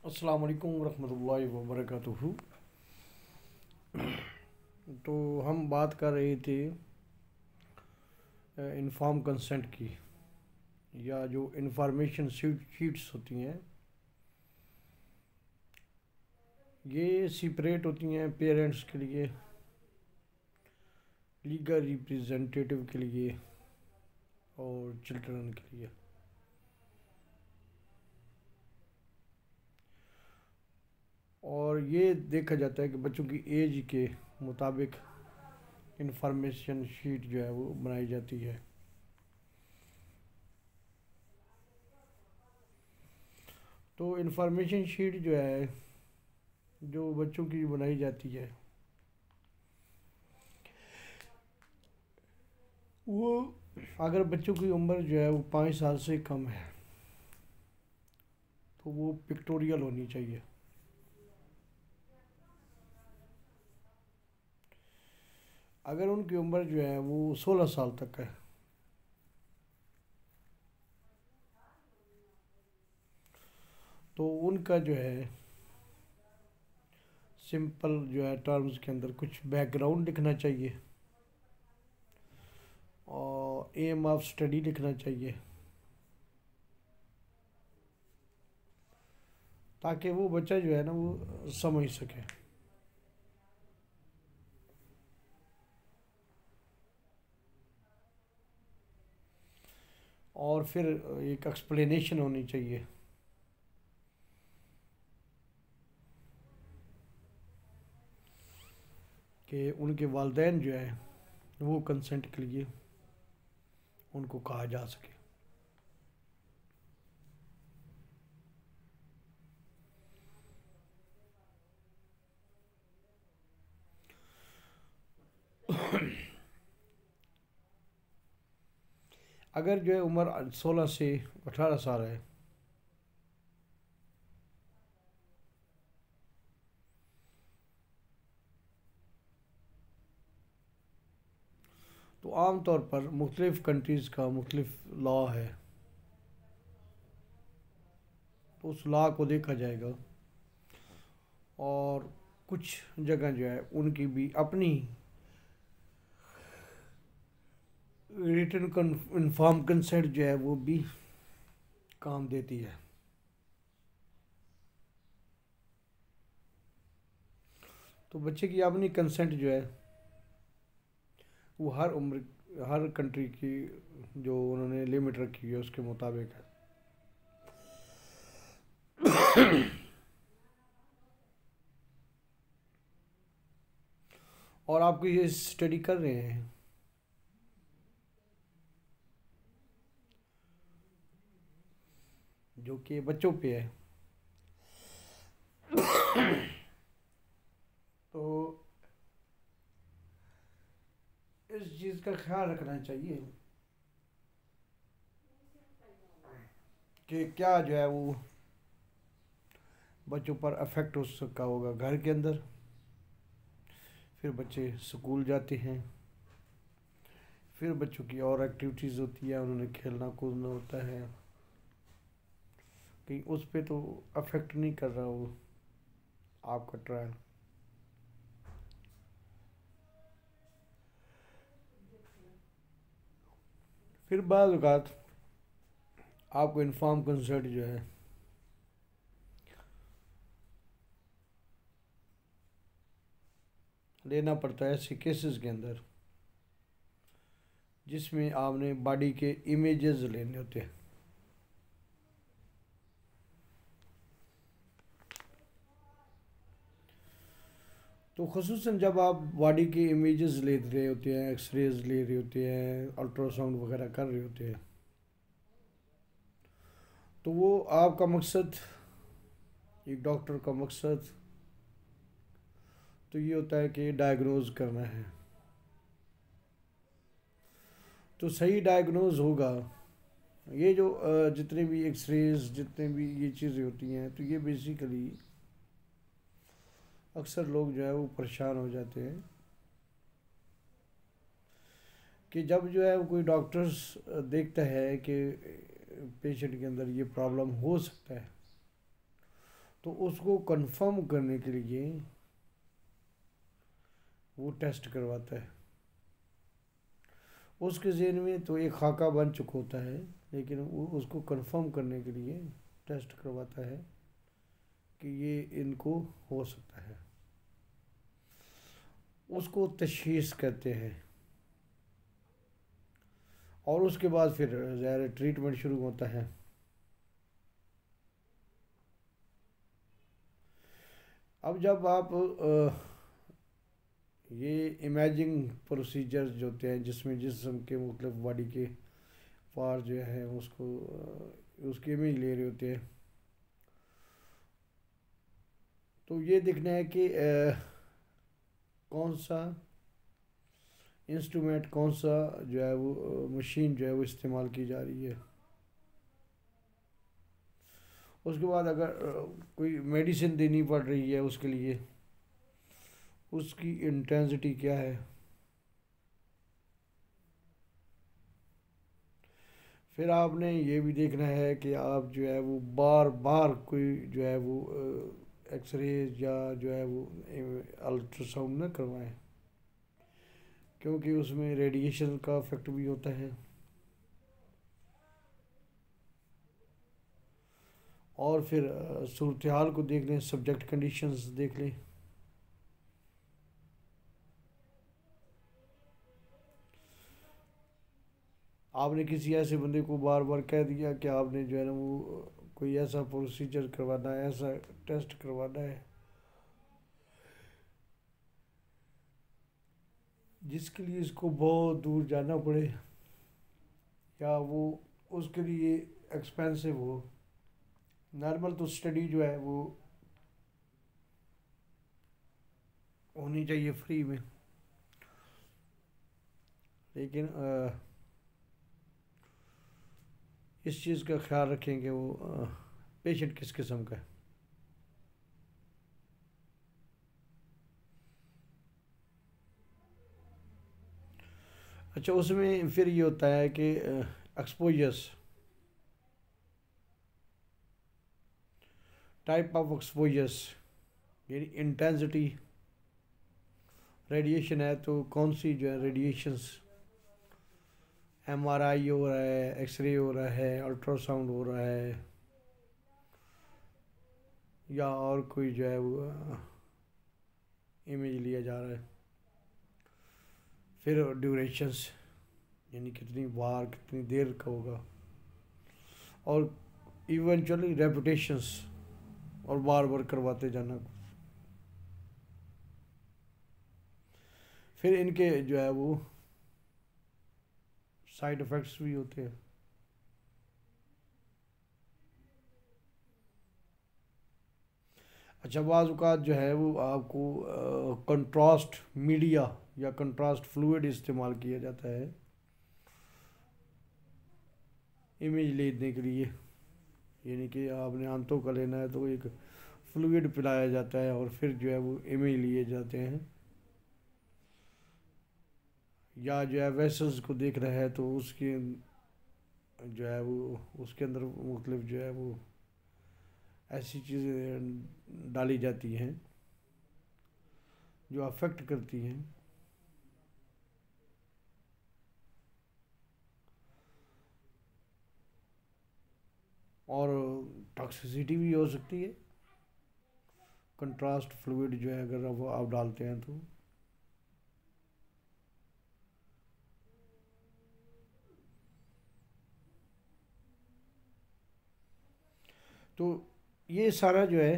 अस्सलाम वालेकुम रहमतुल्लाहि व बरकातुहू। तो हम बात कर रहे थे इन्फॉर्म कंसेंट की, या जो इंफॉर्मेशन शीट्स होती हैं ये सेपरेट होती हैं पेरेंट्स के लिए, लीगल रिप्रेजेंटेटिव के लिए और चिल्ड्रन के लिए। और ये देखा जाता है कि बच्चों की एज के मुताबिक इंफॉर्मेशन शीट जो है वो बनाई जाती है। तो इंफॉर्मेशन शीट जो है जो बच्चों की बनाई जाती है वो, अगर बच्चों की उम्र जो है वो 5 साल से कम है तो वो पिक्टोरियल होनी चाहिए। अगर उनकी उम्र जो है वो 16 साल तक है तो उनका जो है सिंपल जो है टर्म्स के अंदर कुछ बैकग्राउंड लिखना चाहिए और एम ऑफ स्टडी लिखना चाहिए, ताकि वो बच्चा जो है ना वो समझ सके। और फिर एक एक्सप्लेनेशन होनी चाहिए कि उनके वालिदैन जो है वो कंसेंट के लिए उनको कहा जा सके। अगर जो है उम्र 16 से 18 साल है तो आम तौर पर मुख्तलिफ़ कंट्रीज़ का मुख्तलिफ लॉ है, तो उस लॉ को देखा जाएगा। और कुछ जगह जो है उनकी भी अपनी रिटन इन्फॉर्म कंसेंट जो है वो भी काम देती है। तो बच्चे की अपनी कंसेंट जो है वो हर उम्र, हर कंट्री की जो उन्होंने लिमिट रखी है उसके मुताबिक है। और आपको ये स्टडी कर रहे हैं जो कि बच्चों पे है, तो इस चीज़ का ख्याल रखना चाहिए कि क्या जो है वो बच्चों पर अफेक्ट हो सका होगा घर के अंदर। फिर बच्चे स्कूल जाते हैं, फिर बच्चों की और एक्टिविटीज़ होती है, उन्होंने खेलना कूदना होता है, कहीं उस पर तो अफेक्ट नहीं कर रहा वो आपका ट्रायल। फिर बाद औक़ात आपको इन्फॉर्म कंसर्ट जो है लेना पड़ता है ऐसे केसेस के अंदर जिसमें आपने बॉडी के इमेजेस लेने होते हैं। तो ख़ुसूसन जब आप बॉडी के इमेजेस ले रहे होते हैं, एक्सरेज ले रहे होते हैं, अल्ट्रासाउंड वगैरह कर रहे होते हैं, तो वो आपका मकसद, एक डॉक्टर का मकसद तो ये होता है कि डायग्नोज करना है। तो सही डायग्नोज होगा, ये जो जितने भी एक्सरेज, जितने भी ये चीज़ें होती हैं, तो ये बेसिकली अक्सर लोग जो है वो परेशान हो जाते हैं कि जब जो है वो कोई डॉक्टर्स देखता है कि पेशेंट के अंदर ये प्रॉब्लम हो सकता है, तो उसको कंफर्म करने के लिए वो टेस्ट करवाता है। उसके ज़हन में तो एक खाका बन चुका होता है, लेकिन वो उसको कंफर्म करने के लिए टेस्ट करवाता है कि ये इनको हो सकता है। उसको तशख़ीस कहते हैं। और उसके बाद फिर ज़ाहिर ट्रीटमेंट शुरू होता है। अब जब आप ये इमेजिंग प्रोसीजर्स जो होते हैं जिसमें जिस्म के मतलब बॉडी के पार्ट जो है उसको उसकी इमेज ले रहे होते हैं, तो ये देखना है कि कौन सा इंस्ट्रूमेंट, कौन सा जो है वो मशीन जो है वो इस्तेमाल की जा रही है। उसके बाद अगर कोई मेडिसिन देनी पड़ रही है उसके लिए, उसकी इंटेंसिटी क्या है। फिर आपने ये भी देखना है कि आप जो है वो बार बार कोई जो है वो एक्सरे या जो है वो अल्ट्रासाउंड ना करवाएं, क्योंकि उसमें रेडिएशन का इफेक्ट भी होता है। और फिर सूरत हाल को देख लें, सब्जेक्ट कंडीशंस देख लें। आपने किसी ऐसे बंदे को बार बार कह दिया कि आपने जो है ना वो कोई ऐसा प्रोसीजर करवाना है, ऐसा टेस्ट करवाना है जिसके लिए इसको बहुत दूर जाना पड़े, या वो उसके लिए एक्सपेंसिव हो। नॉर्मल तो स्टडी जो है वो होनी चाहिए फ्री में, लेकिन इस चीज़ का ख्याल रखें कि वो पेशेंट किस किस्म का है। अच्छा, उसमें फिर ये होता है कि एक्सपोजर्स, टाइप ऑफ एक्सपोजर्स, यानी इंटेंसिटी। रेडिएशन है तो कौन सी जो है रेडिएशंस, एमआरआई हो रहा है, एक्सरे हो रहा है, अल्ट्रासाउंड हो रहा है, या और कोई जो है वो इमेज लिया जा रहा है। फिर ड्यूरेशंस, यानी कितनी बार कितनी देर का होगा, और इवेंचुअली रेपुटेशंस, और बार बार करवाते जाना। फिर इनके जो है वो साइड इफ़ेक्ट्स भी होते हैं। अच्छा, बाज़ औक़ात जो है वो आपको कंट्रास्ट मीडिया या कंट्रास्ट फ्लूइड इस्तेमाल किया जाता है इमेज लेने के लिए, यानी कि आपने आंतों का लेना है तो एक फ्लूइड पिलाया जाता है और फिर जो है वो इमेज लिए जाते हैं। या जो है वेसल्स को देख रहा है तो उसकी जो है वो उसके अंदर मुख्तलिफ जो है वो ऐसी चीज़ें डाली जाती हैं जो अफेक्ट करती हैं, और टॉक्सिसिटी भी हो सकती है कंट्रास्ट फ्लूइड जो है अगर वो आप डालते हैं तो ये सारा जो है